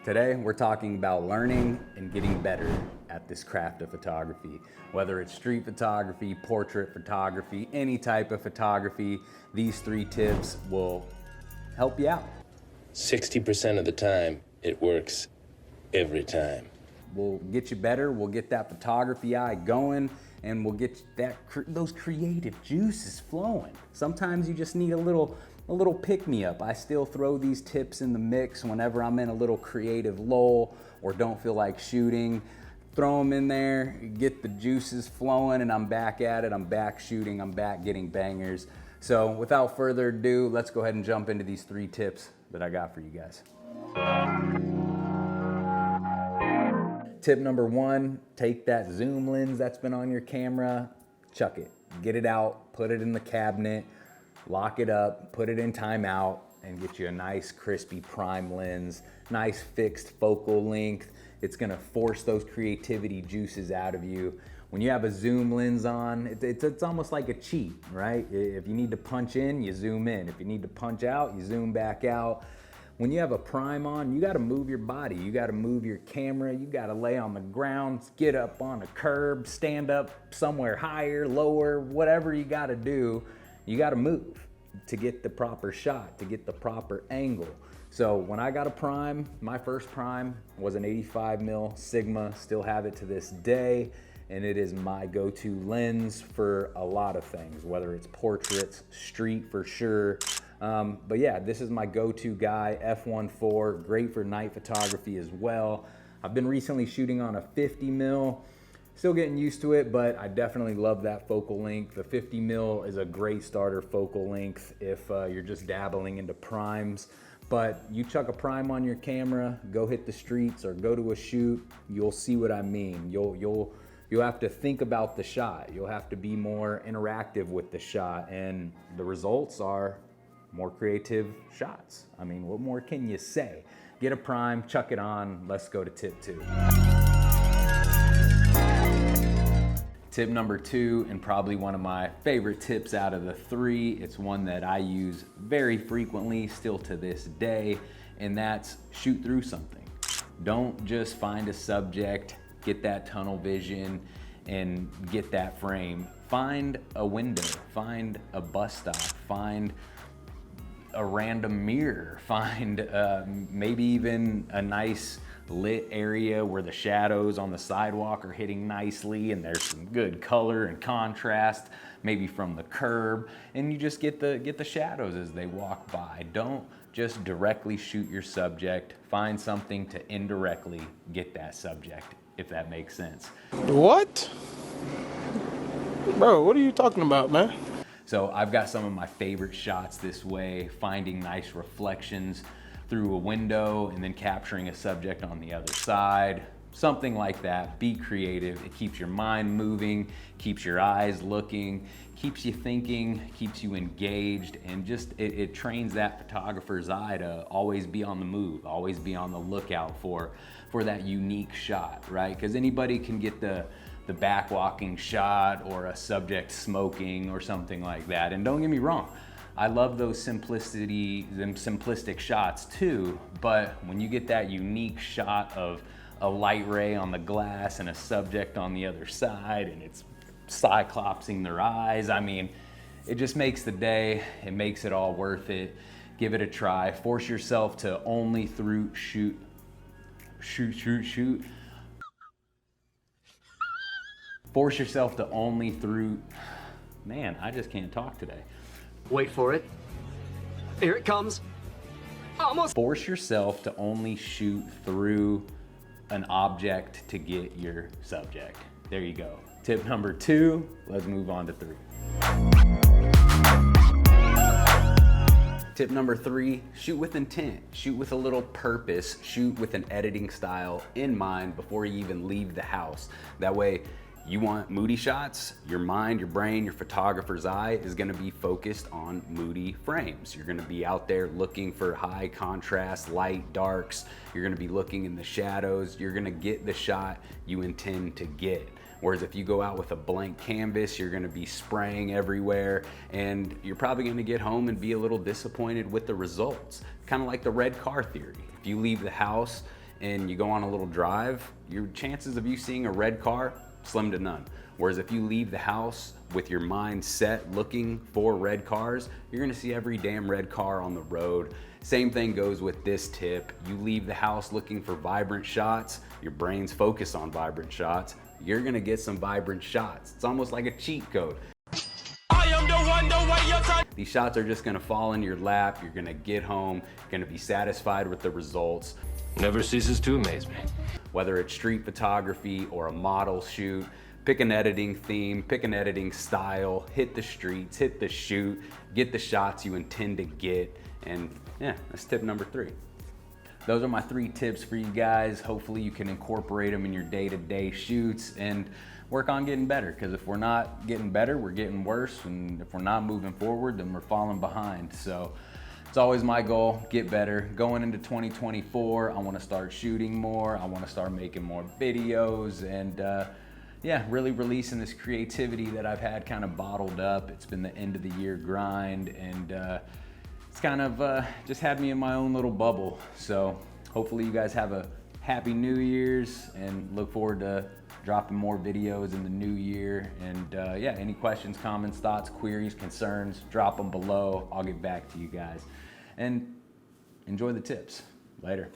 Today, we're talking about learning and getting better at this craft of photography. Whether it's street photography, portrait photography, any type of photography, these 3 tips will help you out. 60% of the time, it works every time. We'll get you better, we'll get that photography eye going, and we'll get those creative juices flowing. Sometimes you just need a little pick-me-up. I still throw these tips in the mix whenever I'm in a little creative lull or don't feel like shooting. Throw them in there, get the juices flowing, and I'm back at it. I'm back shooting, I'm back getting bangers. So without further ado, let's go ahead and jump into these 3 tips that I got for you guys. Tip number 1, take that zoom lens that's been on your camera, chuck it, get it out, put it in the cabinet, lock it up, put it in timeout, and get you a nice crispy prime lens, nice fixed focal length. It's gonna force those creativity juices out of you. When you have a zoom lens on, it's almost like a cheat, right? If you need to punch in, you zoom in. If you need to punch out, you zoom back out. When you have a prime on, you gotta move your body. You gotta move your camera. You gotta lay on the ground, get up on a curb, stand up somewhere higher, lower, whatever you gotta do. You gotta move to get the proper shot, to get the proper angle. So when I got a prime, my first prime was an 85mm Sigma, still have it to this day, and it is my go-to lens for a lot of things, whether it's portraits, street for sure. But yeah, this is my go-to guy, f1.4, great for night photography as well. I've been recently shooting on a 50mm, still getting used to it, but I definitely love that focal length. The 50mm is a great starter focal length if you're just dabbling into primes. But you chuck a prime on your camera, go hit the streets or go to a shoot, you'll see what I mean. You'll have to think about the shot. You'll have to be more interactive with the shot, and the results are more creative shots. I mean, what more can you say? Get a prime, chuck it on, let's go to tip 2. Tip number 2, and probably one of my favorite tips out of the 3, it's one that I use very frequently still to this day, and that's shoot through something. Don't just find a subject, get that tunnel vision, and get that frame. Find a window, find a bus stop, find a random mirror, find maybe even a nice lit area where the shadows on the sidewalk are hitting nicely and there's some good color and contrast, maybe from the curb, and you just get the shadows as they walk by. Don't just directly shoot your subject. Find something to indirectly get that subject, if that makes sense. What? Bro, what are you talking about, man? So I've got some of my favorite shots this way, finding nice reflections through a window and then capturing a subject on the other side, something like that. Be creative. It keeps your mind moving, keeps your eyes looking, keeps you thinking, keeps you engaged, and just it trains that photographer's eye to always be on the move, always be on the lookout for that unique shot, right? Because anybody can get the backwalking shot or a subject smoking or something like that. And don't get me wrong, I love those simplistic shots too, but when you get that unique shot of a light ray on the glass and a subject on the other side and it's cyclopsing their eyes, I mean, it just makes the day, it makes it all worth it. Give it a try. Force yourself to only shoot. Force yourself to only man, I just can't talk today. Wait for it. Here it comes. Almost. Force yourself to only shoot through an object to get your subject. There you go. Tip number 2, let's move on to 3. Tip number 3, shoot with intent. Shoot with a little purpose. Shoot with an editing style in mind before you even leave the house. That way, you want moody shots, your mind, your brain, your photographer's eye is gonna be focused on moody frames. You're gonna be out there looking for high contrast, light, darks. You're gonna be looking in the shadows. You're gonna get the shot you intend to get. Whereas if you go out with a blank canvas, you're gonna be spraying everywhere and you're probably gonna get home and be a little disappointed with the results. Kind of like the red car theory. If you leave the house and you go on a little drive, your chances of you seeing a red car, slim to none. Whereas if you leave the house with your mind set looking for red cars, you're gonna see every damn red car on the road. Same thing goes with this tip. You leave the house looking for vibrant shots, your brain's focused on vibrant shots, you're gonna get some vibrant shots. It's almost like a cheat code. These shots are just gonna fall in your lap, you're gonna get home, you're gonna be satisfied with the results. Never ceases to amaze me. Whether it's street photography or a model shoot, pick an editing theme, pick an editing style, hit the streets, hit the shoot, get the shots you intend to get, and yeah, that's tip number 3. Those are my 3 tips for you guys. Hopefully you can incorporate them in your day-to-day shoots and work on getting better, because if we're not getting better, we're getting worse, and if we're not moving forward, then we're falling behind. So it's always my goal, get better. Going into 2024, I wanna start shooting more, I wanna start making more videos, and yeah, really releasing this creativity that I've had kind of bottled up. It's been the end of the year grind, and it's kind of just had me in my own little bubble. So hopefully you guys have a happy New Year's, and look forward to dropping more videos in the new year. And yeah, any questions, comments, thoughts, queries, concerns, drop them below. I'll get back to you guys. And enjoy the tips. Later.